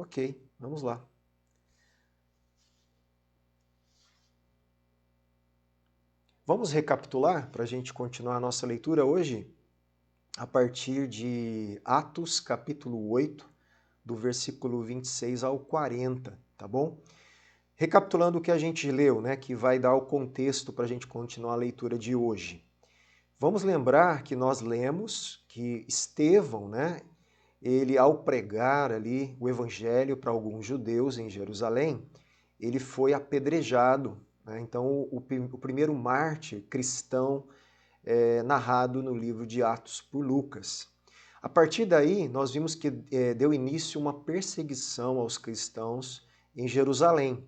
Ok, vamos lá. Vamos recapitular para a gente continuar a nossa leitura hoje a partir de Atos capítulo 8, do versículo 26 ao 40, tá bom? Recapitulando o que a gente leu, né, que vai dar o contexto para a gente continuar a leitura de hoje. Vamos lembrar que nós lemos que Estevão, né, ele ao pregar ali o evangelho para alguns judeus em Jerusalém, ele foi apedrejado, né? Então o primeiro mártir cristão narrado no livro de Atos por Lucas. A partir daí, nós vimos que deu início uma perseguição aos cristãos em Jerusalém.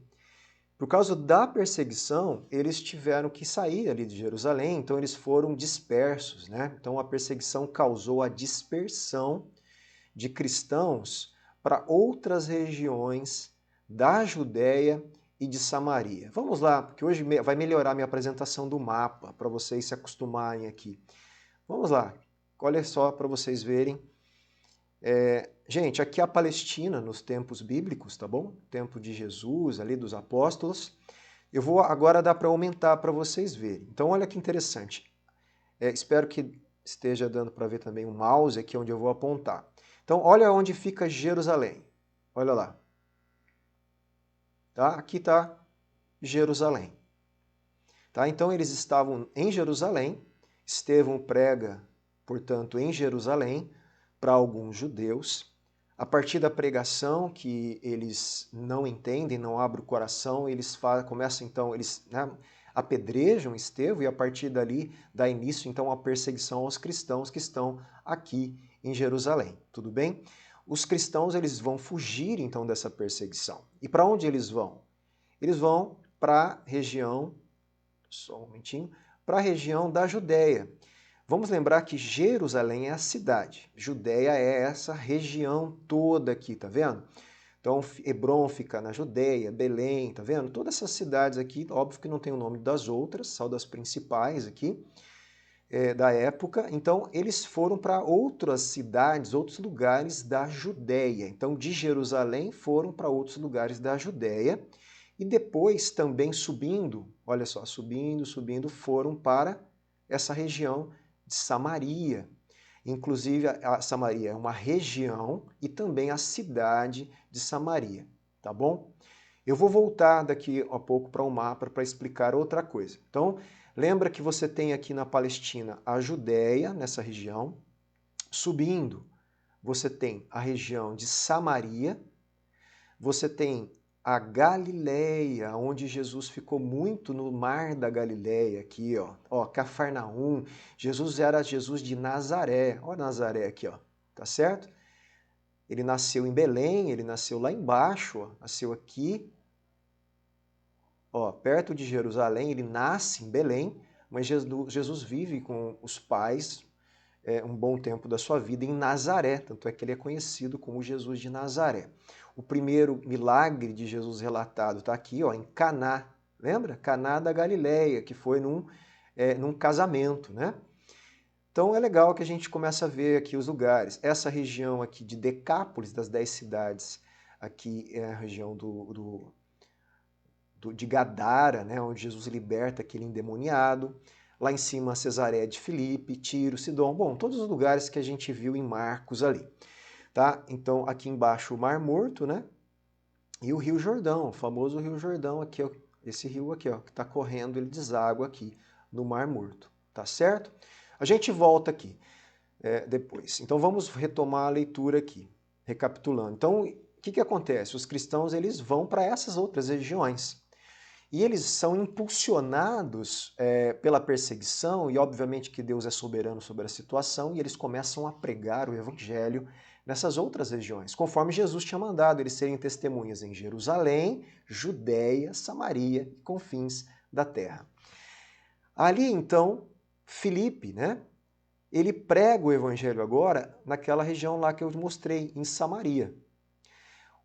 Por causa da perseguição, eles tiveram que sair ali de Jerusalém, então eles foram dispersos, né? Então a perseguição causou a dispersão de cristãos para outras regiões da Judéia e de Samaria. Vamos lá, porque hoje vai melhorar minha apresentação do mapa para vocês se acostumarem aqui. Vamos lá, olha só para vocês verem. Gente, aqui é a Palestina nos tempos bíblicos, tá bom? Tempo de Jesus, ali dos apóstolos. Eu vou agora dar para aumentar para vocês verem. Então olha que interessante. Espero que esteja dando para ver também o mouse aqui onde eu vou apontar. Então olha onde fica Jerusalém. Olha lá. Tá? Aqui está Jerusalém. Tá? Então eles estavam em Jerusalém. Estevão prega, portanto, em Jerusalém para alguns judeus. A partir da pregação, que eles não entendem, não abrem o coração, eles começam então, eles apedrejam Estevão e a partir dali dá início então a perseguição aos cristãos que estão aqui em Jerusalém. Tudo bem? Os cristãos eles vão fugir então dessa perseguição. E para onde eles vão? Eles vão para a região, só um momentinho, para a região da Judéia. Vamos lembrar que Jerusalém é a cidade, Judéia é essa região toda aqui, tá vendo? Então Hebrom fica na Judéia, Belém, tá vendo? Todas essas cidades aqui, óbvio que não tem o nome das outras, só das principais aqui da época. Então eles foram para outras cidades, outros lugares da Judéia. Então de Jerusalém foram para outros lugares da Judéia e depois também subindo, olha só, subindo, foram para essa região de Samaria. Inclusive, a Samaria é uma região e também a cidade de Samaria, tá bom? Eu vou voltar daqui a pouco para o mapa para explicar outra coisa. Então, lembra que você tem aqui na Palestina a Judéia, nessa região. Subindo, você tem a região de Samaria. Você tem a Galileia, onde Jesus ficou muito no mar da Galileia, aqui, ó, Cafarnaum. Jesus era Jesus de Nazaré. Ó Nazaré aqui, ó. Tá certo? Ele nasceu em Belém, ele nasceu lá embaixo, ó, nasceu aqui, ó, perto de Jerusalém, ele nasce em Belém, mas Jesus vive com os pais um bom tempo da sua vida em Nazaré, tanto é que ele é conhecido como Jesus de Nazaré. O primeiro milagre de Jesus relatado está aqui, ó, em Caná, lembra? Caná da Galileia, que foi num casamento, né? Então é legal que a gente começa a ver aqui os lugares. Essa região aqui de Decápolis, das 10 cidades, aqui é a região de Gadara, né, onde Jesus liberta aquele endemoniado. Lá em cima, Cesareia de Filipe, Tiro, Sidom. Bom, todos os lugares que a gente viu em Marcos ali. Tá? Então, aqui embaixo o Mar Morto, né? E o Rio Jordão, o famoso Rio Jordão aqui, ó, esse rio aqui, ó, que está correndo, ele deságua aqui no Mar Morto. Tá certo? A gente volta aqui depois. Então, vamos retomar a leitura aqui, recapitulando. Então, o que acontece? Os cristãos eles vão para essas outras regiões. E eles são impulsionados pela perseguição, e obviamente que Deus é soberano sobre a situação, e eles começam a pregar o evangelho nessas outras regiões, conforme Jesus tinha mandado eles serem testemunhas em Jerusalém, Judéia, Samaria e confins da terra. Ali então, Filipe, né? Ele prega o evangelho agora naquela região lá que eu mostrei, em Samaria.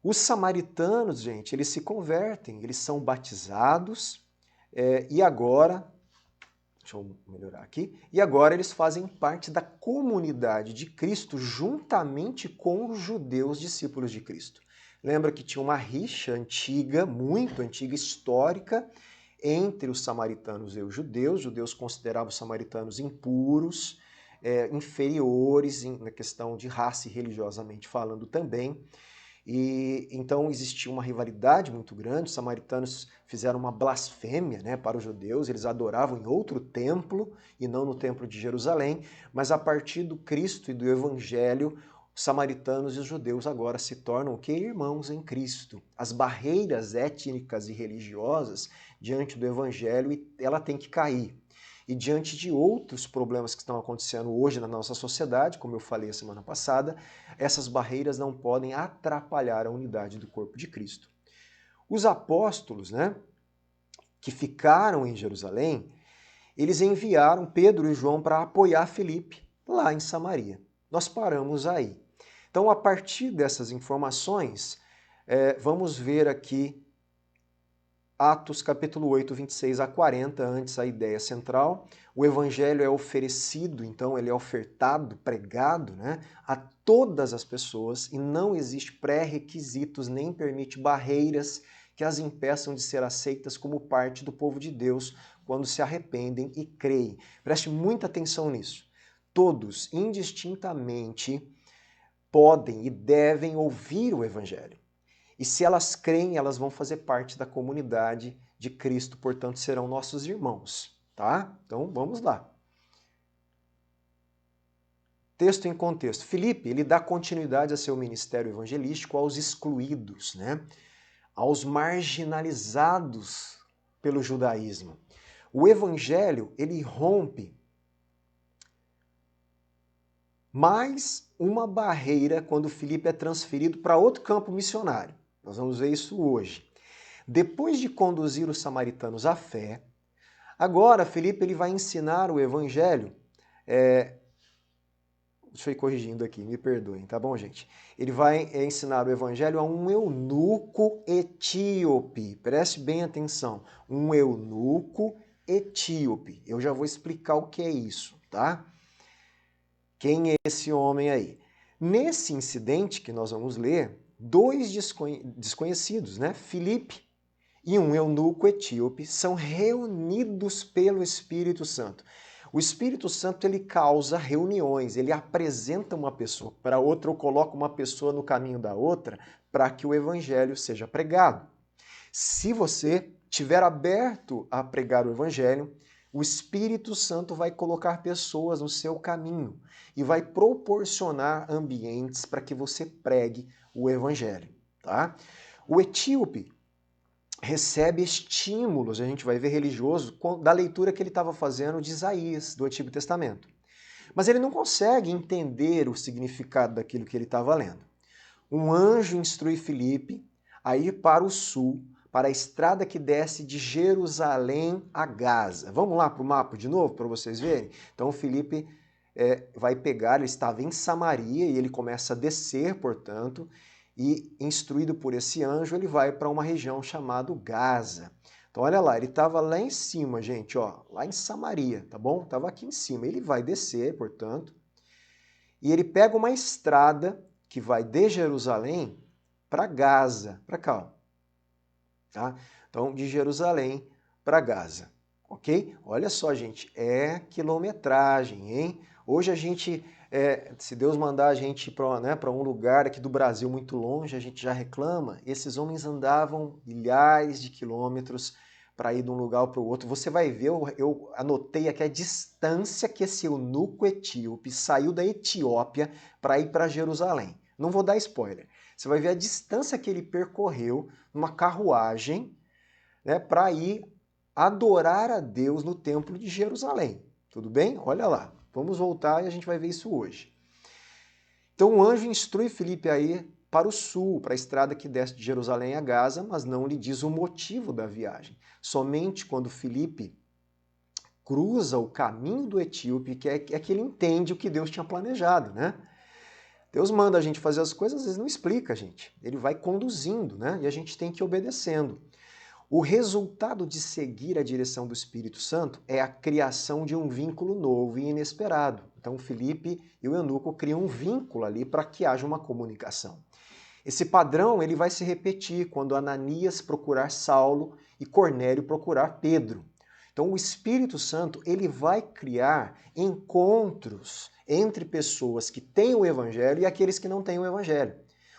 Os samaritanos, gente, eles se convertem, eles são batizados e agora, deixa eu melhorar aqui, e agora eles fazem parte da comunidade de Cristo juntamente com os judeus discípulos de Cristo. Lembra que tinha uma rixa antiga, muito antiga, histórica, entre os samaritanos e os judeus. Os judeus consideravam os samaritanos impuros, inferiores na questão de raça e religiosamente falando também. E então existia uma rivalidade muito grande. Os samaritanos fizeram uma blasfêmia, né, para os judeus. Eles adoravam em outro templo e não no templo de Jerusalém. Mas a partir do Cristo e do Evangelho, os samaritanos e os judeus agora se tornam o quê? Irmãos em Cristo. As barreiras étnicas e religiosas diante do Evangelho, ela tem que cair. E diante de outros problemas que estão acontecendo hoje na nossa sociedade, como eu falei a semana passada, essas barreiras não podem atrapalhar a unidade do corpo de Cristo. Os apóstolos, né, que ficaram em Jerusalém, eles enviaram Pedro e João para apoiar Filipe lá em Samaria. Nós paramos aí. Então, a partir dessas informações, vamos ver aqui Atos capítulo 8, 26 a 40, antes a ideia central. O evangelho é oferecido, então ele é ofertado, pregado, né, a todas as pessoas e não existe pré-requisitos nem permite barreiras que as impeçam de ser aceitas como parte do povo de Deus quando se arrependem e creem. Preste muita atenção nisso. Todos, indistintamente, podem e devem ouvir o evangelho. E se elas creem, elas vão fazer parte da comunidade de Cristo, portanto serão nossos irmãos, tá? Então vamos lá. Texto em contexto. Filipe, ele dá continuidade a seu ministério evangelístico aos excluídos, né? Aos marginalizados pelo judaísmo. O evangelho, ele rompe mais uma barreira quando Filipe é transferido para outro campo missionário. Nós vamos ver isso hoje. Depois de conduzir os samaritanos à fé, agora Filipe ele vai ensinar o evangelho. Deixa eu ir corrigindo aqui, me perdoem, tá bom, gente? Ele vai ensinar o evangelho a um eunuco etíope. Preste bem atenção. Um eunuco etíope. Eu já vou explicar o que é isso, tá? Quem é esse homem aí? Nesse incidente que nós vamos ler, dois desconhecidos, né? Filipe e um eunuco etíope são reunidos pelo Espírito Santo. O Espírito Santo ele causa reuniões, ele apresenta uma pessoa para outra ou coloca uma pessoa no caminho da outra para que o evangelho seja pregado. Se você estiver aberto a pregar o evangelho, o Espírito Santo vai colocar pessoas no seu caminho e vai proporcionar ambientes para que você pregue o evangelho, tá? O etíope recebe estímulos, a gente vai ver religioso, da leitura que ele estava fazendo de Isaías, do Antigo Testamento. Mas ele não consegue entender o significado daquilo que ele estava lendo. Um anjo instrui Filipe a ir para o sul, para a estrada que desce de Jerusalém a Gaza. Vamos lá para o mapa de novo, para vocês verem? Então Filipe vai pegar, ele estava em Samaria e ele começa a descer, portanto, e instruído por esse anjo, ele vai para uma região chamada Gaza. Então olha lá, ele estava lá em cima, gente, ó, lá em Samaria, tá bom? Estava aqui em cima. Ele vai descer, portanto, e ele pega uma estrada que vai de Jerusalém para Gaza, para cá, ó. Tá? Então, de Jerusalém para Gaza, ok? Olha só, gente, é quilometragem, hein? Hoje a gente, se Deus mandar a gente para um lugar aqui do Brasil muito longe, a gente já reclama. Esses homens andavam milhares de quilômetros para ir de um lugar para o outro. Você vai ver, eu anotei aqui a distância que esse eunuco etíope saiu da Etiópia para ir para Jerusalém. Não vou dar spoiler. Você vai ver a distância que ele percorreu numa carruagem, né, para ir adorar a Deus no templo de Jerusalém. Tudo bem? Olha lá. Vamos voltar e a gente vai ver isso hoje. Então o anjo instrui Filipe a ir para o sul, para a estrada que desce de Jerusalém a Gaza, mas não lhe diz o motivo da viagem. Somente quando Filipe cruza o caminho do etíope é que ele entende o que Deus tinha planejado, né? Deus manda a gente fazer as coisas, às vezes não explica a gente. Ele vai conduzindo, né? E a gente tem que ir obedecendo. O resultado de seguir a direção do Espírito Santo é a criação de um vínculo novo e inesperado. Então, Filipe e o eunuco criam um vínculo ali para que haja uma comunicação. Esse padrão ele vai se repetir quando Ananias procurar Saulo e Cornélio procurar Pedro. Então o Espírito Santo ele vai criar encontros entre pessoas que têm o Evangelho e aqueles que não têm o Evangelho.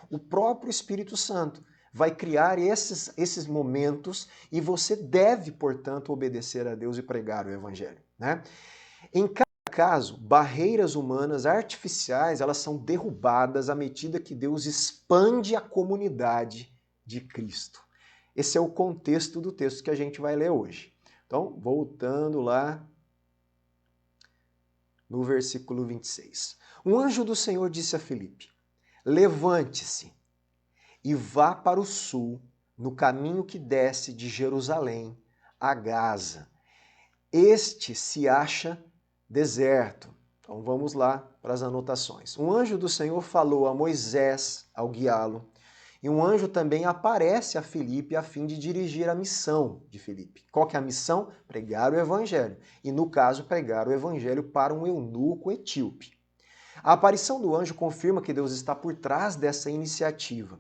O próprio Espírito Santo vai criar esses momentos e você deve, portanto, obedecer a Deus e pregar o Evangelho, né? Em cada caso, barreiras humanas artificiais, elas são derrubadas à medida que Deus expande a comunidade de Cristo. Esse é o contexto do texto que a gente vai ler hoje. Então, voltando lá no versículo 26. Um anjo do Senhor disse a Filipe: levante-se e vá para o sul, no caminho que desce de Jerusalém a Gaza. Este se acha deserto. Então vamos lá para as anotações. Um anjo do Senhor falou a Moisés ao guiá-lo, e um anjo também aparece a Filipe a fim de dirigir a missão de Filipe. Qual que é a missão? Pregar o evangelho. E no caso, pregar o evangelho para um eunuco etíope. A aparição do anjo confirma que Deus está por trás dessa iniciativa.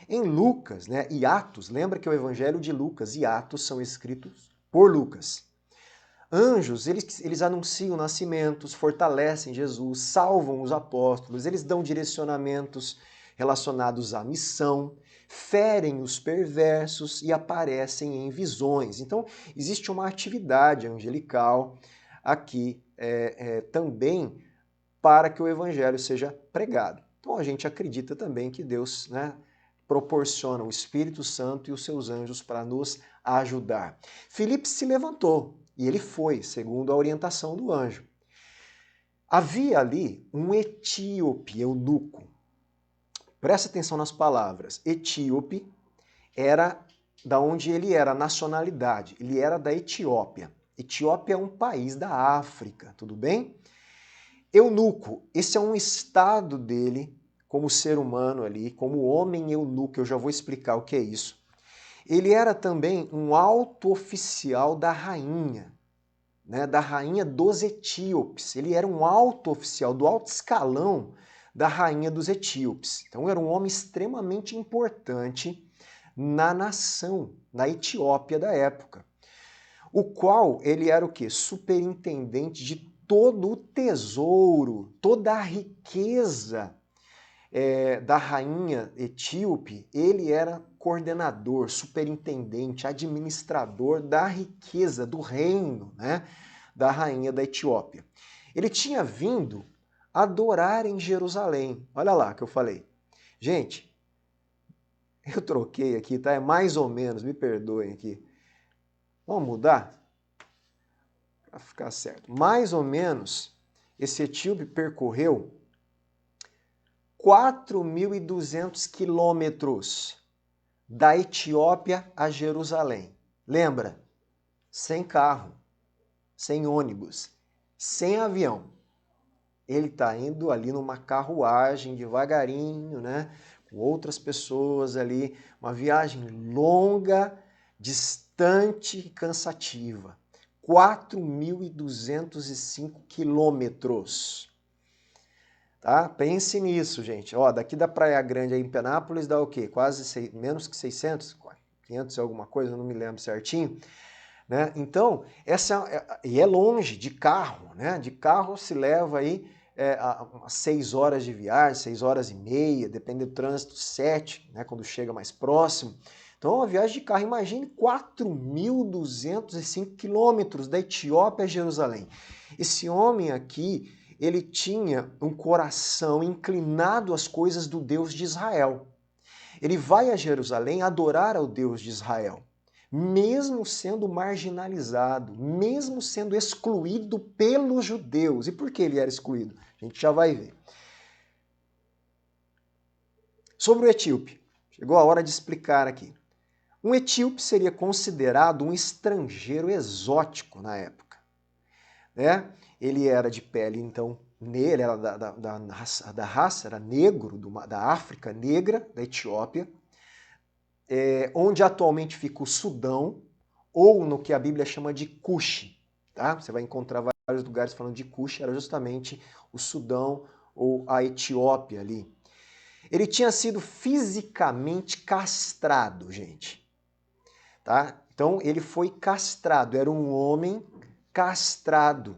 Em Lucas, e Atos, lembra que o evangelho de Lucas e Atos são escritos por Lucas. Anjos, eles anunciam nascimentos, fortalecem Jesus, salvam os apóstolos, eles dão direcionamentos relacionados à missão, ferem os perversos e aparecem em visões. Então, existe uma atividade angelical aqui também para que o evangelho seja pregado. Então, a gente acredita também que Deus proporciona o Espírito Santo e os seus anjos para nos ajudar. Filipe se levantou e ele foi, segundo a orientação do anjo. Havia ali um etíope, eunuco. Presta atenção nas palavras. Etíope era da onde ele era, a nacionalidade. Ele era da Etiópia. Etiópia é um país da África, tudo bem? Eunuco, esse é um estado dele como ser humano ali, como homem eunuco, eu já vou explicar o que é isso. Ele era também um alto oficial da rainha dos etíopes. Ele era um alto oficial, do alto escalão da rainha dos etíopes. Então era um homem extremamente importante na nação, na Etiópia da época. O qual ele era o quê? Superintendente de todo o tesouro, toda a riqueza da rainha etíope. Ele era coordenador, superintendente, administrador da riqueza, do reino, da rainha da Etiópia. Ele tinha vindo adorar em Jerusalém. Olha lá que eu falei. Gente, eu troquei aqui, tá? É mais ou menos, me perdoem aqui. Vamos mudar? Para ficar certo. Mais ou menos, esse etíope percorreu 4.200 quilômetros da Etiópia a Jerusalém. Lembra? Sem carro, sem ônibus, sem avião. Ele está indo ali numa carruagem devagarinho, com outras pessoas ali, uma viagem longa, distante e cansativa. 4.205 quilômetros. Tá? Pense nisso, gente. Ó, daqui da Praia Grande aí em Penápolis dá o quê? Quase menos que 600? 500 e alguma coisa, não me lembro certinho. Então, e é longe, de carro. De carro se leva aí 6 horas de viagem, 6 horas e meia, depende do trânsito, 7, quando chega mais próximo. Então, uma viagem de carro, imagine 4.205 quilômetros da Etiópia a Jerusalém. Esse homem aqui, ele tinha um coração inclinado às coisas do Deus de Israel. Ele vai a Jerusalém adorar ao Deus de Israel, mesmo sendo marginalizado, mesmo sendo excluído pelos judeus. E por que ele era excluído? A gente já vai ver. Sobre o etíope, chegou a hora de explicar aqui. Um etíope seria considerado um estrangeiro exótico na época. Ele era de pele, então, ele era da raça, era negro, da África negra, da Etiópia, onde atualmente fica o Sudão, ou no que a Bíblia chama de Cuxi. Tá? Você vai encontrar vários lugares falando de Cuxi, era justamente o Sudão ou a Etiópia ali. Ele tinha sido fisicamente castrado, gente. Tá? Então ele foi castrado, era um homem castrado.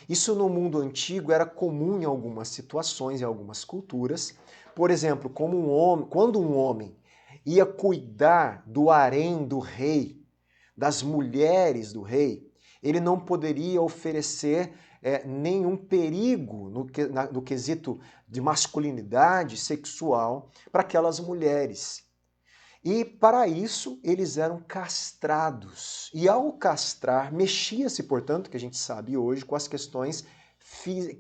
Isso no mundo antigo era comum em algumas situações, em algumas culturas. Por exemplo, quando um homem ia cuidar do harém do rei, das mulheres do rei, ele não poderia oferecer nenhum perigo no quesito de masculinidade sexual para aquelas mulheres. E para isso eles eram castrados. E ao castrar, mexia-se, portanto, que a gente sabe hoje, com as questões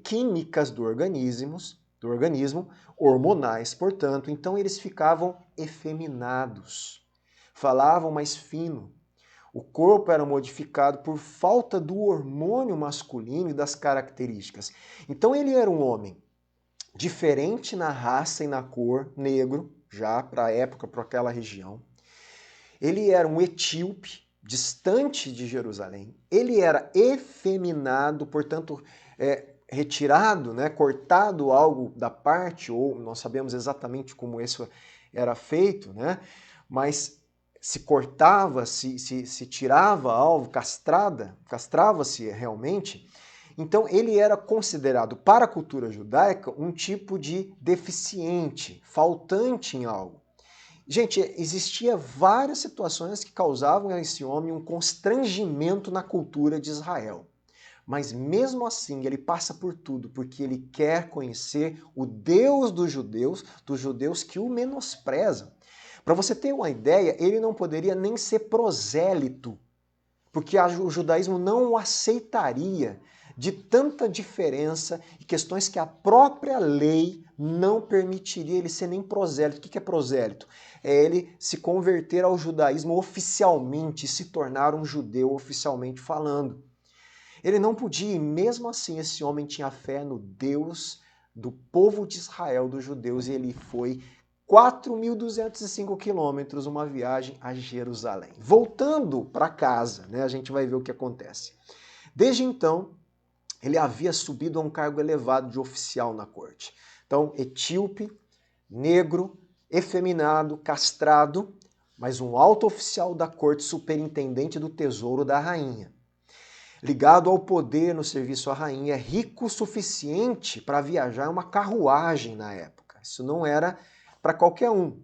químicas do organismo, hormonais, portanto. Então eles ficavam efeminados, falavam mais fino. O corpo era modificado por falta do hormônio masculino e das características. Então ele era um homem diferente na raça e na cor, negro, já para a época, para aquela região. Ele era um etíope, distante de Jerusalém. Ele era efeminado, portanto, retirado, cortado algo da parte, ou nós sabemos exatamente como isso era feito, mas se cortava, se tirava algo, castrava-se realmente. Então ele era considerado, para a cultura judaica, um tipo de deficiente, faltante em algo. Gente, existia várias situações que causavam a esse homem um constrangimento na cultura de Israel. Mas mesmo assim ele passa por tudo, porque ele quer conhecer o Deus dos judeus que o menosprezam. Para você ter uma ideia, ele não poderia nem ser prosélito, porque o judaísmo não o aceitaria de tanta diferença e questões que a própria lei não permitiria ele ser nem prosélito. O que é prosélito? É ele se converter ao judaísmo oficialmente, se tornar um judeu oficialmente falando. Ele não podia, e mesmo assim esse homem tinha fé no Deus do povo de Israel, dos judeus, e ele foi 4.205 quilômetros, uma viagem a Jerusalém. Voltando para casa, a gente vai ver o que acontece. Desde então, ele havia subido a um cargo elevado de oficial na corte. Então, etíope, negro, efeminado, castrado, mas um alto oficial da corte, superintendente do tesouro da rainha. Ligado ao poder no serviço à rainha, rico o suficiente para viajar uma carruagem na época. Isso não era para qualquer um.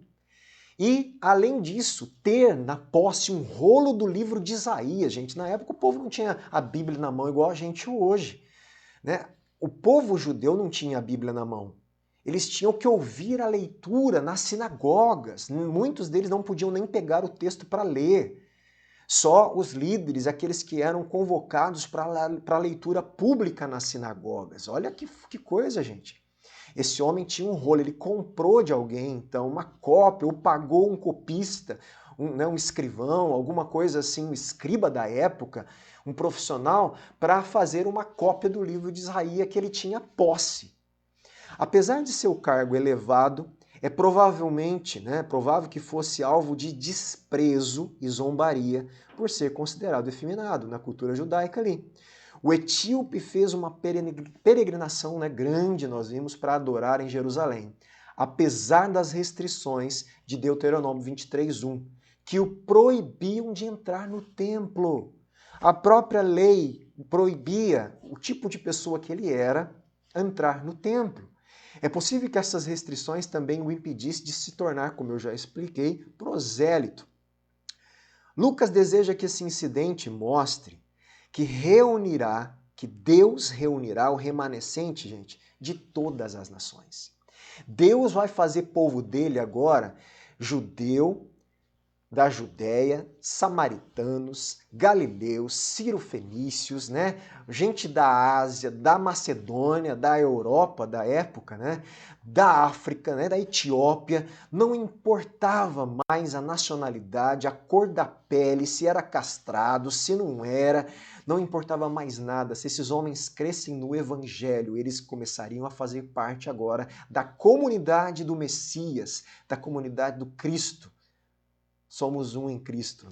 E, além disso, ter na posse um rolo do livro de Isaías. Gente, na época o povo não tinha a Bíblia na mão igual a gente hoje. O povo judeu não tinha a Bíblia na mão. Eles tinham que ouvir a leitura nas sinagogas. Muitos deles não podiam nem pegar o texto para ler. Só os líderes, aqueles que eram convocados para a leitura pública nas sinagogas. Olha que coisa, gente. Esse homem tinha um rolo, ele comprou de alguém, então, uma cópia, ou pagou um copista, um escrivão, alguma coisa assim, um escriba da época, um profissional, para fazer uma cópia do livro de Isaías que ele tinha posse. Apesar de seu cargo elevado, é provável que fosse alvo de desprezo e zombaria por ser considerado efeminado na cultura judaica ali. O etíope fez uma peregrinação grande, nós vimos, para adorar em Jerusalém, apesar das restrições de Deuteronômio 23:1, que o proibiam de entrar no templo. A própria lei proibia o tipo de pessoa que ele era entrar no templo. É possível que essas restrições também o impedissem de se tornar, como eu já expliquei, prosélito. Lucas deseja que esse incidente mostre que Deus reunirá o remanescente, gente, de todas as nações. Deus vai fazer povo dele agora judeu, da Judéia, samaritanos, galileus, cirofenícios, gente da Ásia, da Macedônia, da Europa da época, da África, da Etiópia. Não importava mais a nacionalidade, a cor da pele, se era castrado, se não era, não importava mais nada. Se esses homens crescem no Evangelho, eles começariam a fazer parte agora da comunidade do Messias, da comunidade do Cristo. Somos um em Cristo,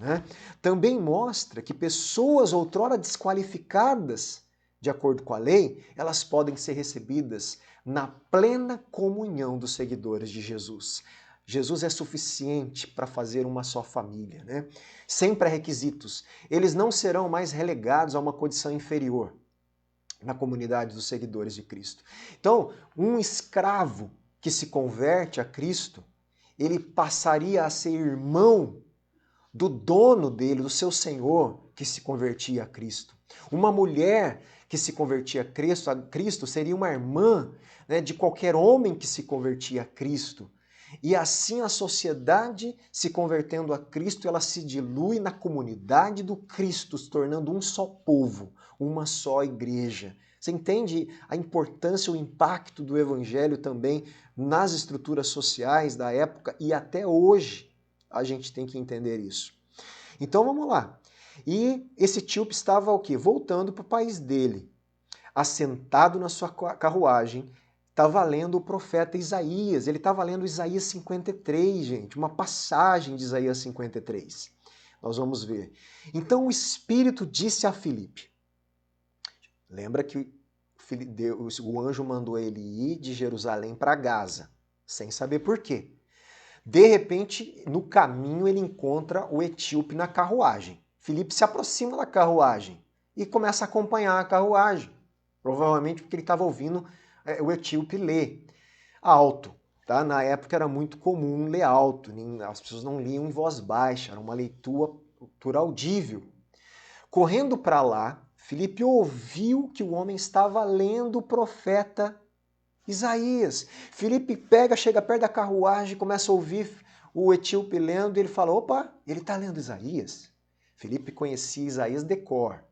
Também mostra que pessoas outrora desqualificadas de acordo com a lei, elas podem ser recebidas na plena comunhão dos seguidores de Jesus. Jesus é suficiente para fazer uma só família, né? Sem pré-requisitos. Eles não serão mais relegados a uma condição inferior na comunidade dos seguidores de Cristo. Então, um escravo que se converte a Cristo, ele passaria a ser irmão do dono dele, do seu senhor, que se convertia a Cristo. Uma mulher que se convertia a Cristo seria uma irmã, né, de qualquer homem que se convertia a Cristo. E assim a sociedade, se convertendo a Cristo, ela se dilui na comunidade do Cristo, se tornando um só povo, uma só igreja. Você entende a importância, o impacto do evangelho também nas estruturas sociais da época e até hoje a gente tem que entender isso. Então vamos lá. E esse etíope estava o quê? Voltando para o país dele. Assentado na sua carruagem, estava lendo o profeta Isaías. Ele estava lendo Isaías 53, gente, uma passagem de Isaías 53. Nós vamos ver. Então o Espírito disse a Filipe. Lembra que o anjo mandou ele ir de Jerusalém para Gaza, sem saber por quê. De repente, no caminho, ele encontra o etíope na carruagem. Filipe se aproxima da carruagem e começa a acompanhar a carruagem. Provavelmente porque ele estava ouvindo o etíope ler alto. Tá? Na época era muito comum ler alto, as pessoas não liam em voz baixa, era uma leitura audível. Correndo para lá, Filipe ouviu que o homem estava lendo o profeta Isaías. Filipe chega perto da carruagem, começa a ouvir o etíope lendo e ele fala, opa, ele está lendo Isaías? Filipe conhecia Isaías de cor.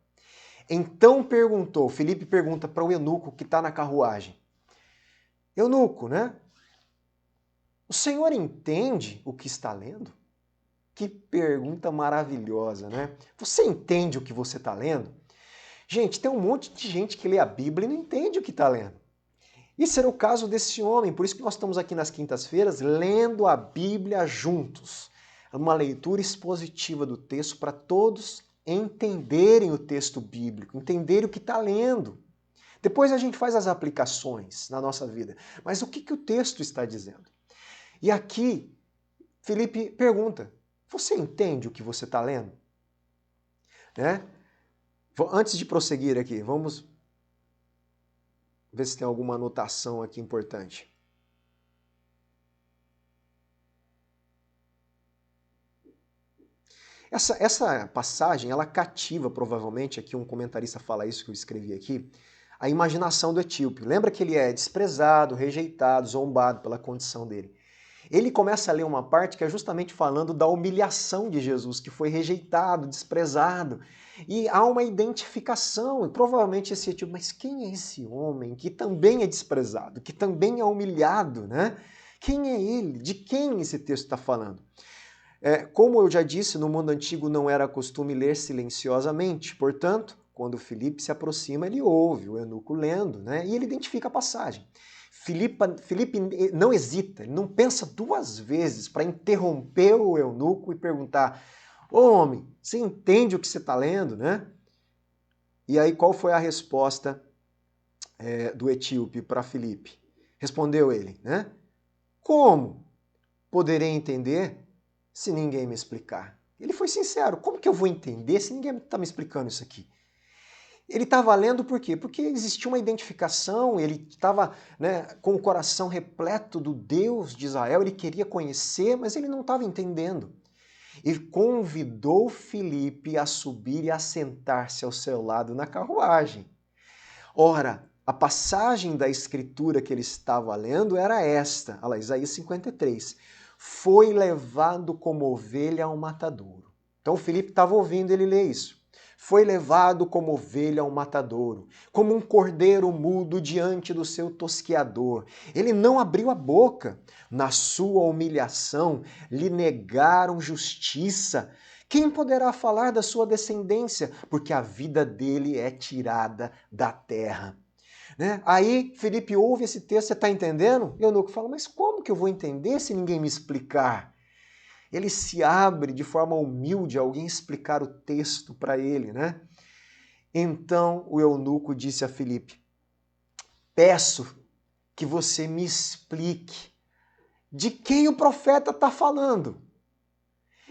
Então Filipe pergunta para o eunuco que está na carruagem, eunuco, né? O senhor entende o que está lendo? Que pergunta maravilhosa, né? Você entende o que você está lendo? Gente, tem um monte de gente que lê a Bíblia e não entende o que está lendo. Isso era o caso desse homem, por isso que nós estamos aqui nas quintas-feiras lendo a Bíblia juntos. Uma leitura expositiva do texto para todos entenderem o texto bíblico, entenderem o que está lendo. Depois a gente faz as aplicações na nossa vida. Mas o que o texto está dizendo? E aqui, Filipe pergunta, você entende o que você está lendo? Né? Antes de prosseguir aqui, vamos ver se tem alguma anotação aqui importante. Essa passagem, ela cativa, provavelmente, aqui um comentarista fala isso que eu escrevi aqui, a imaginação do etíope. Lembra que ele é desprezado, rejeitado, zombado pela condição dele. Ele começa a ler uma parte que é justamente falando da humilhação de Jesus, que foi rejeitado, desprezado. E há uma identificação, e provavelmente esse etíope, mas quem é esse homem que também é desprezado, que também é humilhado, né? Quem é ele? De quem esse texto está falando? Como eu já disse, no mundo antigo não era costume ler silenciosamente, portanto, quando Filipe se aproxima, ele ouve o eunuco lendo, né? E ele identifica a passagem. Filipe não hesita, ele não pensa duas vezes para interromper o eunuco e perguntar, ô homem, você entende o que você está lendo, né? E aí qual foi a resposta do etíope para Filipe? Respondeu ele, né? Como poderei entender se ninguém me explicar? Ele foi sincero, como que eu vou entender se ninguém está me explicando isso aqui? Ele estava lendo por quê? Porque existia uma identificação, ele estava, né, com o coração repleto do Deus de Israel, ele queria conhecer, mas ele não estava entendendo. E convidou Filipe a subir e a sentar-se ao seu lado na carruagem. Ora, a passagem da escritura que ele estava lendo era esta, olha lá, Isaías 53. Foi levado como ovelha ao matadouro. Então Filipe estava ouvindo ele ler isso. Foi levado como ovelha ao matadouro, como um cordeiro mudo diante do seu tosqueador. Ele não abriu a boca. Na sua humilhação, lhe negaram justiça. Quem poderá falar da sua descendência? Porque a vida dele é tirada da terra. Né? Aí Filipe ouve esse texto, você está entendendo? E o eunuco fala, mas como que eu vou entender se ninguém me explicar? Ele se abre de forma humilde a alguém explicar o texto para ele, né? Então o eunuco disse a Filipe, peço que você me explique de quem o profeta está falando.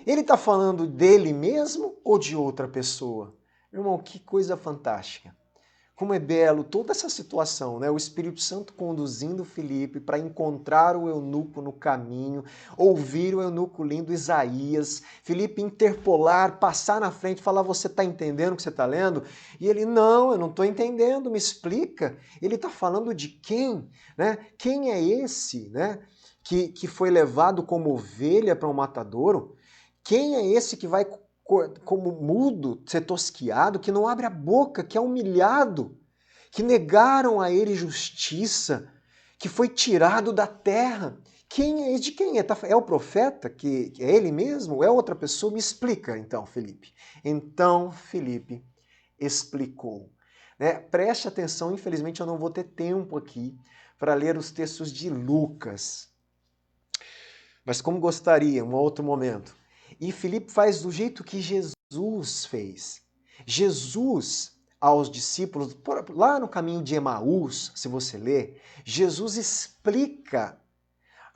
Ele está falando dele mesmo ou de outra pessoa? Irmão, que coisa fantástica. Como é belo toda essa situação, né? O Espírito Santo conduzindo Filipe para encontrar o eunuco no caminho, ouvir o eunuco lindo Isaías, Filipe interpolar, passar na frente e falar: você está entendendo o que você está lendo? E ele: não, eu não estou entendendo, me explica. Ele está falando de quem? Né? Quem é esse, né? Que foi levado como ovelha para um matadouro? Quem é esse que vai como mudo, ser tosquiado, que não abre a boca, que é humilhado, que negaram a ele justiça, que foi tirado da terra? Quem é? De quem é? É o profeta? Que é ele mesmo? É outra pessoa? Me explica então, Filipe. Então, Filipe explicou. Né? Preste atenção, infelizmente eu não vou ter tempo aqui para ler os textos de Lucas, mas como gostaria, um outro momento. E Filipe faz do jeito que Jesus fez. Jesus, aos discípulos, lá no caminho de Emaús, se você ler, Jesus explica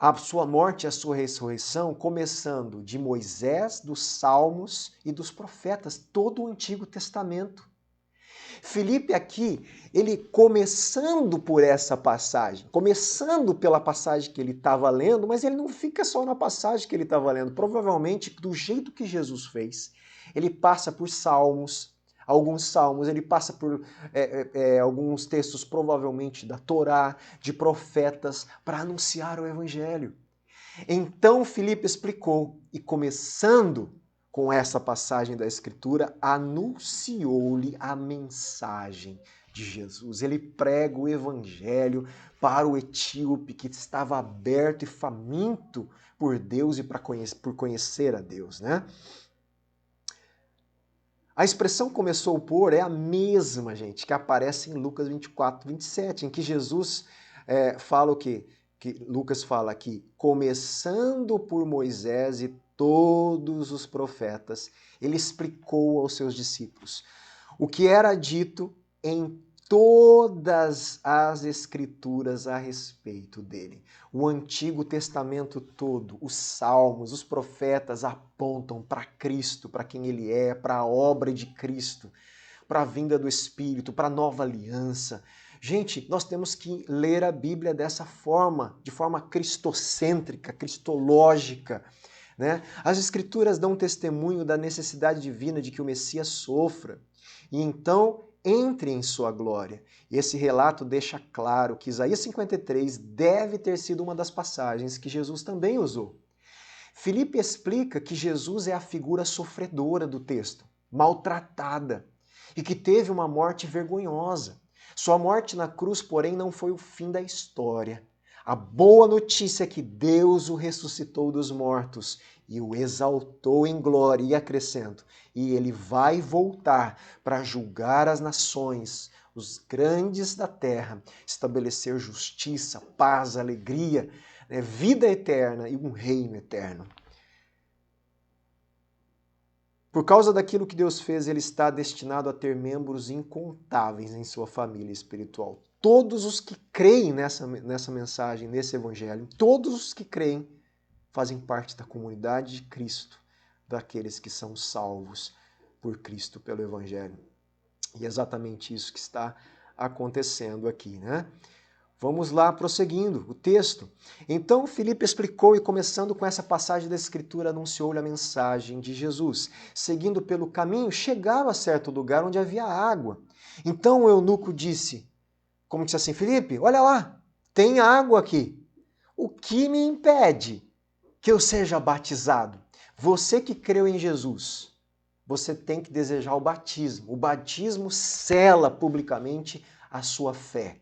a sua morte e a sua ressurreição, começando de Moisés, dos Salmos e dos profetas, todo o Antigo Testamento. Filipe aqui, ele começando por essa passagem, começando pela passagem que ele estava lendo, mas ele não fica só na passagem que ele estava lendo. Provavelmente, do jeito que Jesus fez, ele passa por salmos, alguns salmos, ele passa por alguns textos, provavelmente da Torá, de profetas, para anunciar o evangelho. Então Filipe explicou, e começando com essa passagem da Escritura, anunciou-lhe a mensagem de Jesus. Ele prega o evangelho para o etíope que estava aberto e faminto por Deus e por conhecer a Deus, né? A expressão começou por é a mesma, gente, que aparece em Lucas 24, 27, em que Jesus fala o quê? Que Lucas fala aqui, começando por Moisés e todos os profetas, ele explicou aos seus discípulos o que era dito em todas as escrituras a respeito dele. O Antigo Testamento todo, os Salmos, os profetas apontam para Cristo, para quem ele é, para a obra de Cristo, para a vinda do Espírito, para a nova aliança. Gente, nós temos que ler a Bíblia dessa forma, de forma cristocêntrica, cristológica, né? As Escrituras dão testemunho da necessidade divina de que o Messias sofra e então entre em sua glória. E esse relato deixa claro que Isaías 53 deve ter sido uma das passagens que Jesus também usou. Filipe explica que Jesus é a figura sofredora do texto, maltratada, e que teve uma morte vergonhosa. Sua morte na cruz, porém, não foi o fim da história. A boa notícia é que Deus o ressuscitou dos mortos e o exaltou em glória, e acrescento, e ele vai voltar para julgar as nações, os grandes da terra, estabelecer justiça, paz, alegria, vida eterna e um reino eterno. Por causa daquilo que Deus fez, ele está destinado a ter membros incontáveis em sua família espiritual. Todos os que creem nessa mensagem, nesse evangelho, todos os que creem fazem parte da comunidade de Cristo, daqueles que são salvos por Cristo pelo evangelho. E é exatamente isso que está acontecendo aqui, né? Vamos lá, prosseguindo o texto. Então Filipe explicou e, começando com essa passagem da Escritura, anunciou-lhe a mensagem de Jesus. Seguindo pelo caminho, chegaram a certo lugar onde havia água. Então o eunuco disse, como disse assim, Filipe, olha lá, tem água aqui. O que me impede que eu seja batizado? Você que creu em Jesus, você tem que desejar o batismo. O batismo sela publicamente a sua fé.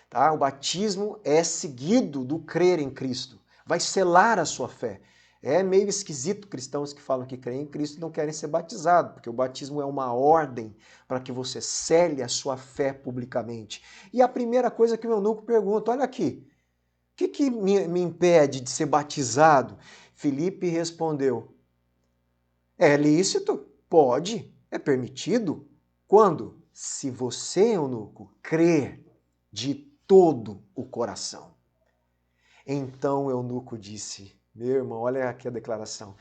Tá? O batismo é seguido do crer em Cristo. Vai selar a sua fé. É meio esquisito cristãos que falam que creem em Cristo e não querem ser batizados, porque o batismo é uma ordem para que você cele a sua fé publicamente. E a primeira coisa que o eunuco pergunta, olha aqui, o que me impede de ser batizado? Filipe respondeu, é lícito? Pode, é permitido. Quando? Se você, eunuco, crer de todo o coração. Então o eunuco disse, meu irmão, olha aqui a declaração,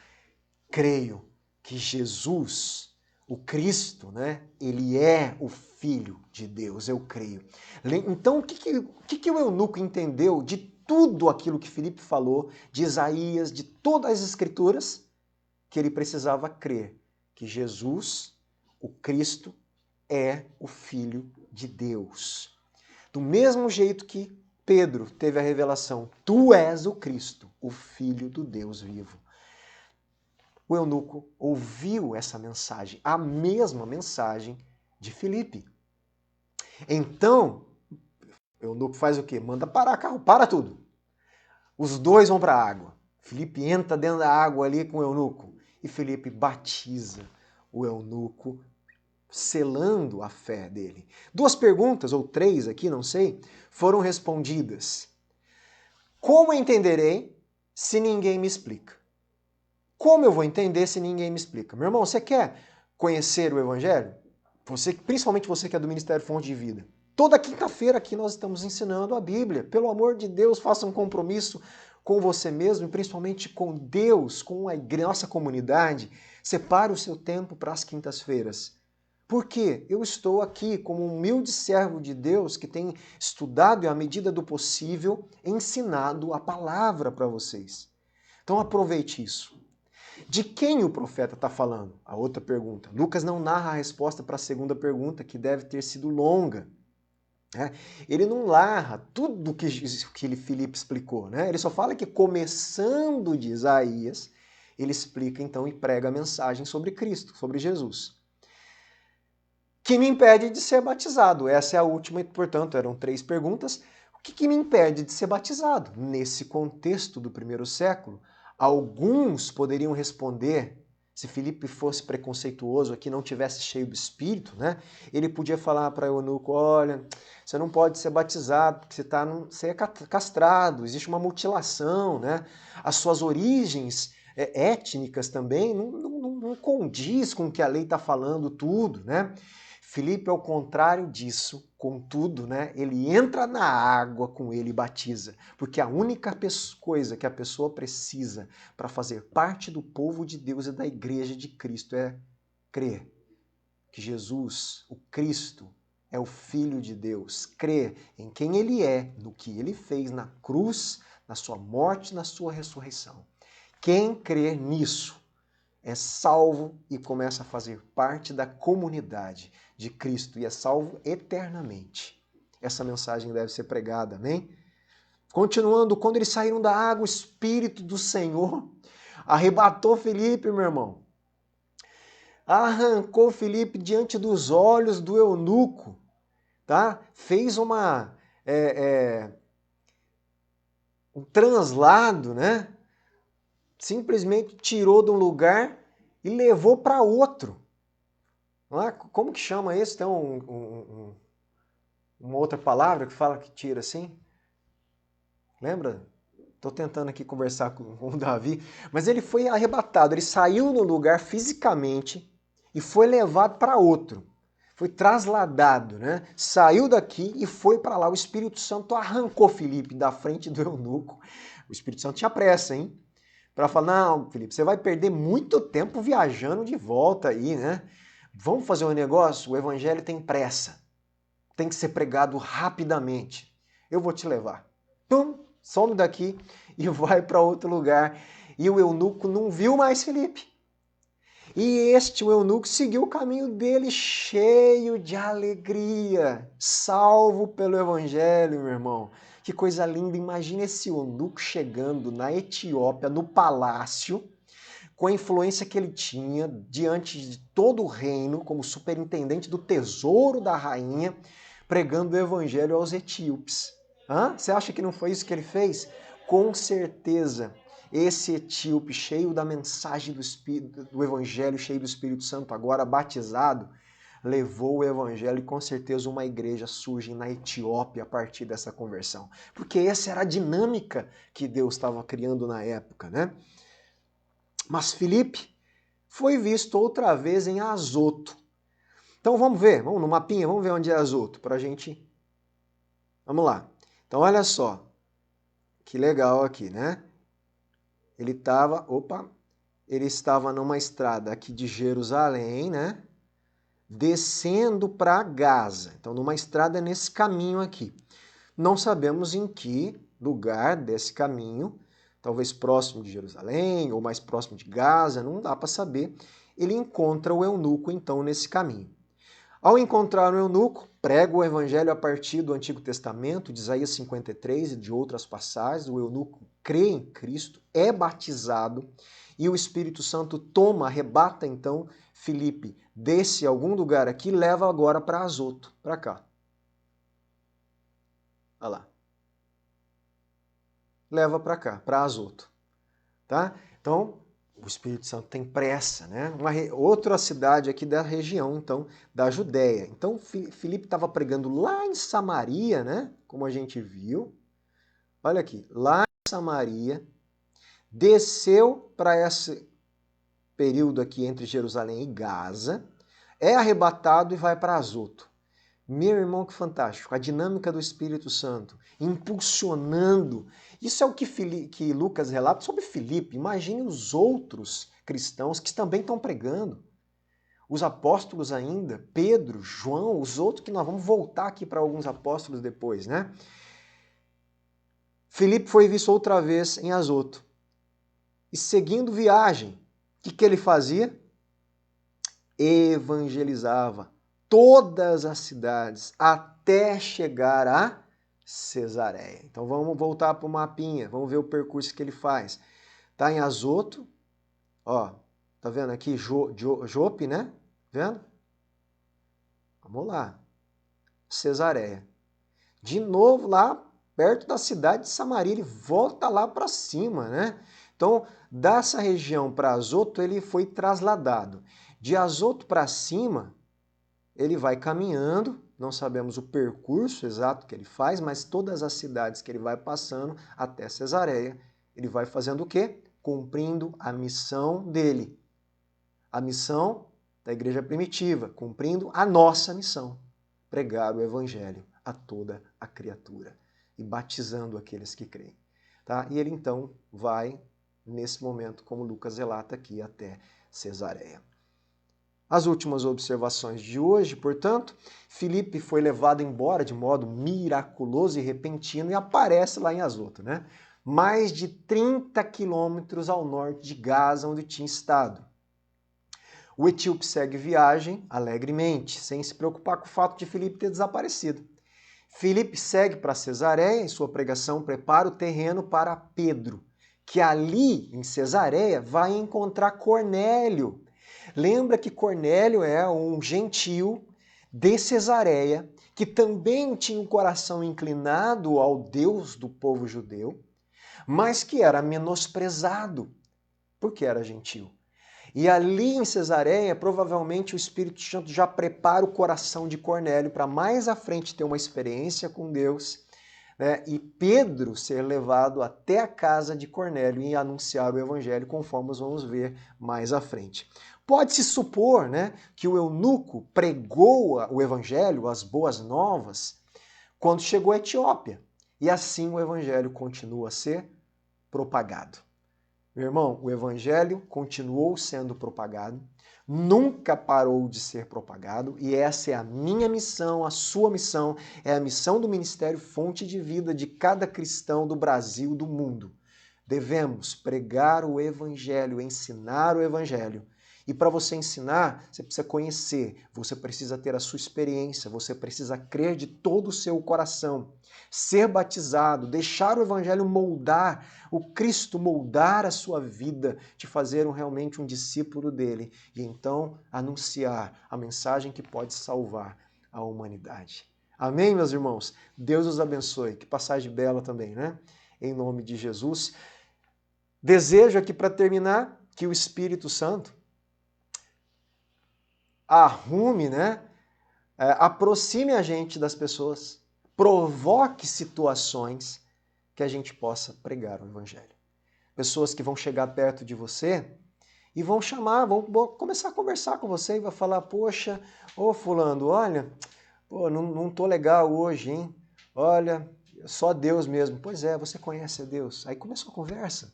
creio que Jesus, o Cristo, né, ele é o Filho de Deus, eu creio. Então o que o eunuco entendeu de tudo aquilo que Filipe falou, de Isaías, de todas as Escrituras? Que ele precisava crer que Jesus, o Cristo, é o Filho de Deus. Do mesmo jeito que Pedro teve a revelação, tu és o Cristo, o Filho do Deus vivo. O eunuco ouviu essa mensagem, a mesma mensagem de Filipe. Então, o eunuco faz o quê? Manda parar carro, para tudo. Os dois vão para a água. Filipe entra dentro da água ali com o eunuco. E Filipe batiza o eunuco, selando a fé dele. 2 perguntas, ou 3 aqui, não sei, foram respondidas. Como entenderei se ninguém me explica? Como eu vou entender se ninguém me explica? Meu irmão, você quer conhecer o Evangelho? Principalmente você que é do Ministério Fonte de Vida. Toda quinta-feira aqui nós estamos ensinando a Bíblia. Pelo amor de Deus, faça um compromisso com você mesmo e principalmente com Deus, com a nossa comunidade. Separe o seu tempo para as quintas-feiras. Por quê? Eu estou aqui como um humilde servo de Deus que tem estudado e, à medida do possível, ensinado a palavra para vocês. Então aproveite isso. De quem o profeta está falando? A outra pergunta. Lucas não narra a resposta para a segunda pergunta, que deve ter sido longa. Ele não narra tudo que Filipe explicou. Ele só fala que, começando de Isaías, ele explica então e prega a mensagem sobre Cristo, sobre Jesus. Que me impede de ser batizado? Essa é a última, e portanto eram 3 perguntas. O que me impede de ser batizado? Nesse contexto do primeiro século, alguns poderiam responder, se Filipe fosse preconceituoso aqui, não tivesse cheio do Espírito, ele podia falar para o eunuco, olha, você não pode ser batizado, porque você é castrado, existe uma mutilação, as suas origens étnicas também não condiz com o que a lei está falando tudo, Filipe, ao contrário disso, contudo, ele entra na água com ele e batiza. Porque a única coisa que a pessoa precisa para fazer parte do povo de Deus e da igreja de Cristo é crer que Jesus, o Cristo, é o Filho de Deus. Crer em quem ele é, no que ele fez na cruz, na sua morte, na sua ressurreição. Quem crer nisso é salvo e começa a fazer parte da comunidade de Cristo e é salvo eternamente. Essa mensagem deve ser pregada, amém? Continuando, quando eles saíram da água, o Espírito do Senhor arrebatou Filipe, meu irmão. Arrancou Filipe diante dos olhos do eunuco, Fez um translado, Simplesmente tirou de um lugar e levou para outro. Como que chama isso? Tem uma outra palavra que fala que tira assim? Lembra? Estou tentando aqui conversar com o Davi. Mas ele foi arrebatado, ele saiu do lugar fisicamente e foi levado para outro. Foi trasladado, Saiu daqui e foi para lá. O Espírito Santo arrancou Filipe da frente do eunuco. O Espírito Santo tinha pressa, hein? Para falar, não, Filipe, você vai perder muito tempo viajando de volta aí, Vamos fazer um negócio? O evangelho tem pressa. Tem que ser pregado rapidamente. Eu vou te levar. Pum, some daqui e vai para outro lugar. E o eunuco não viu mais Filipe. E o eunuco, seguiu o caminho dele cheio de alegria, salvo pelo evangelho, meu irmão. Que coisa linda, imagina esse eunuco chegando na Etiópia, no palácio, com a influência que ele tinha diante de todo o reino, como superintendente do tesouro da rainha, pregando o evangelho aos etíopes. Você acha que não foi isso que ele fez? Com certeza. Esse etíope, cheio da mensagem do evangelho, cheio do Espírito Santo, agora batizado, levou o evangelho e com certeza uma igreja surge na Etiópia a partir dessa conversão. Porque essa era a dinâmica que Deus estava criando na época, Mas Filipe foi visto outra vez em Azoto. Então vamos ver, vamos no mapinha, vamos ver onde é Azoto, para a gente... Vamos lá. Então, olha só, que legal aqui, né? Ele estava numa estrada aqui de Jerusalém, né? Descendo para Gaza. Então, numa estrada nesse caminho aqui. Não sabemos em que lugar desse caminho, talvez próximo de Jerusalém ou mais próximo de Gaza, não dá para saber. Ele encontra o eunuco, então, nesse caminho. Ao encontrar o eunuco, prega o evangelho a partir do Antigo Testamento, de Isaías 53 e de outras passagens. O eunuco crê em Cristo, é batizado e o Espírito Santo arrebata então Filipe, desce a algum lugar aqui e leva agora para Azoto, para cá. Olha lá. Leva para cá, para Azoto. Tá? Então, o Espírito Santo tem pressa, né? Outra cidade aqui da região, então, da Judéia. Então, Filipe estava pregando lá em Samaria, né? Como a gente viu. Olha aqui, lá em Samaria, desceu para esse período aqui entre Jerusalém e Gaza, é arrebatado e vai para Azoto. Meu irmão, que fantástico! A dinâmica do Espírito Santo, impulsionando. Isso é o que Lucas relata sobre Filipe. Imagine os outros cristãos que também estão pregando. Os apóstolos ainda, Pedro, João, os outros que nós vamos voltar aqui para alguns apóstolos depois, né? Filipe foi visto outra vez em Azoto. E seguindo viagem, o que ele fazia? Evangelizava todas as cidades até chegar a Cesareia. Então vamos voltar para o mapinha, vamos ver o percurso que ele faz. Está em Azoto, ó, tá vendo aqui Jope, né? Vendo? Vamos lá. Cesareia. De novo lá perto da cidade de Samaria, ele volta lá para cima, né? Então, dessa região para Azoto, ele foi trasladado. De Azoto para cima, ele vai caminhando, não sabemos o percurso exato que ele faz, mas todas as cidades que ele vai passando até Cesareia, ele vai fazendo o quê? Cumprindo a missão dele. A missão da igreja primitiva, cumprindo a nossa missão, pregar o evangelho a toda a criatura e batizando aqueles que creem. Tá? E ele então vai, nesse momento, como Lucas relata aqui, até Cesareia. As últimas observações de hoje, portanto, Filipe foi levado embora de modo miraculoso e repentino e aparece lá em Azoto, né? Mais de 30 quilômetros ao norte de Gaza, onde tinha estado. O etíope segue viagem alegremente, sem se preocupar com o fato de Filipe ter desaparecido. Filipe segue para Cesareia, em sua pregação prepara o terreno para Pedro, que ali em Cesareia vai encontrar Cornélio. Lembra que Cornélio é um gentil de Cesareia, que também tinha um coração inclinado ao Deus do povo judeu, mas que era menosprezado, porque era gentil. E ali em Cesareia, provavelmente o Espírito Santo já prepara o coração de Cornélio para mais à frente ter uma experiência com Deus, né? E Pedro ser levado até a casa de Cornélio e anunciar o evangelho, conforme nós vamos ver mais à frente. Pode-se supor, né, que o eunuco pregou o evangelho, as boas novas, quando chegou à Etiópia. E assim o evangelho continua a ser propagado. Meu irmão, o evangelho continuou sendo propagado, nunca parou de ser propagado, e essa é a minha missão, a sua missão, é a missão do Ministério Fonte de Vida de cada cristão do Brasil, do mundo. Devemos pregar o evangelho, ensinar o evangelho. E para você ensinar, você precisa conhecer, você precisa ter a sua experiência, você precisa crer de todo o seu coração, ser batizado, deixar o evangelho moldar, o Cristo moldar a sua vida, te fazer realmente um discípulo dele e então anunciar a mensagem que pode salvar a humanidade. Amém, meus irmãos? Deus os abençoe. Que passagem bela também, né? Em nome de Jesus. Desejo aqui para terminar que o Espírito Santo arrume, né? Aproxime a gente das pessoas, provoque situações que a gente possa pregar o evangelho. Pessoas que vão chegar perto de você e vão chamar, vão começar a conversar com você e vai falar, poxa, ô fulano, olha, pô, não tô legal hoje, hein? Olha, só Deus mesmo. Pois é, você conhece a Deus. Aí começou a conversa.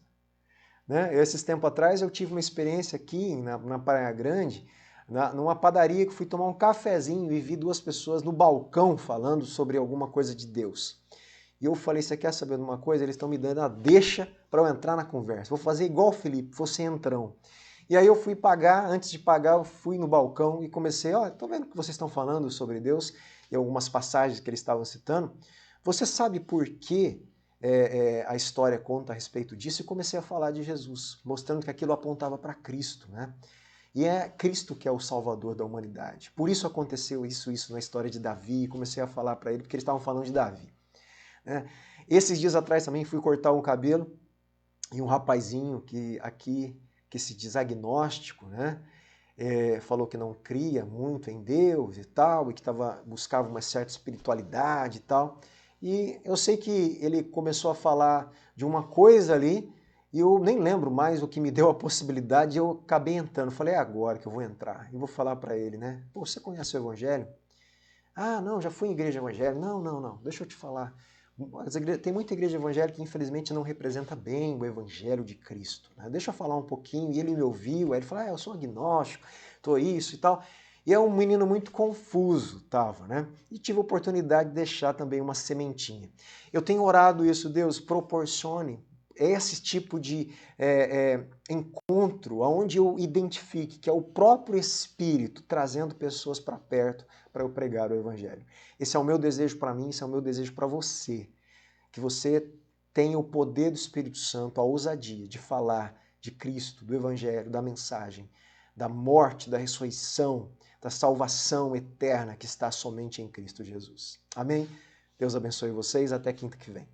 Né? Esses tempos atrás eu tive uma experiência aqui na Praia Grande, numa padaria que fui tomar um cafezinho e vi duas pessoas no balcão falando sobre alguma coisa de Deus. E eu falei, você quer saber de uma coisa? Eles estão me dando a deixa para eu entrar na conversa. Vou fazer igual o Felipe, você entrão. E aí eu fui pagar, antes de pagar eu fui no balcão e comecei, ó, tô vendo que vocês estão falando sobre Deus e algumas passagens que eles estavam citando. Você sabe por que a história conta a respeito disso? E comecei a falar de Jesus, mostrando que aquilo apontava para Cristo, né? E é Cristo que é o Salvador da humanidade. Por isso aconteceu isso na história de Davi, e comecei a falar para ele, porque eles estavam falando de Davi. Né? Esses dias atrás também fui cortar um cabelo e um rapazinho que se diz agnóstico, né? Falou que não cria muito em Deus e tal, e que buscava uma certa espiritualidade e tal. E eu sei que ele começou a falar de uma coisa ali, e eu nem lembro mais o que me deu a possibilidade, eu acabei entrando. Falei, é agora que eu vou entrar. E vou falar para ele, né? Pô, você conhece o Evangelho? Ah, não, já fui em igreja evangélica. Não, deixa eu te falar. Tem muita igreja evangélica que infelizmente não representa bem o Evangelho de Cristo. Né? Deixa eu falar um pouquinho. E ele me ouviu, aí ele falou, eu sou agnóstico, tô isso e tal. E é um menino muito confuso, tava, né? E tive a oportunidade de deixar também uma sementinha. Eu tenho orado isso, Deus, proporcione esse tipo de encontro, onde eu identifique que é o próprio Espírito trazendo pessoas para perto para eu pregar o Evangelho. Esse é o meu desejo para mim, esse é o meu desejo para você. Que você tenha o poder do Espírito Santo, a ousadia de falar de Cristo, do Evangelho, da mensagem, da morte, da ressurreição, da salvação eterna que está somente em Cristo Jesus. Amém? Deus abençoe vocês. Até quinta que vem.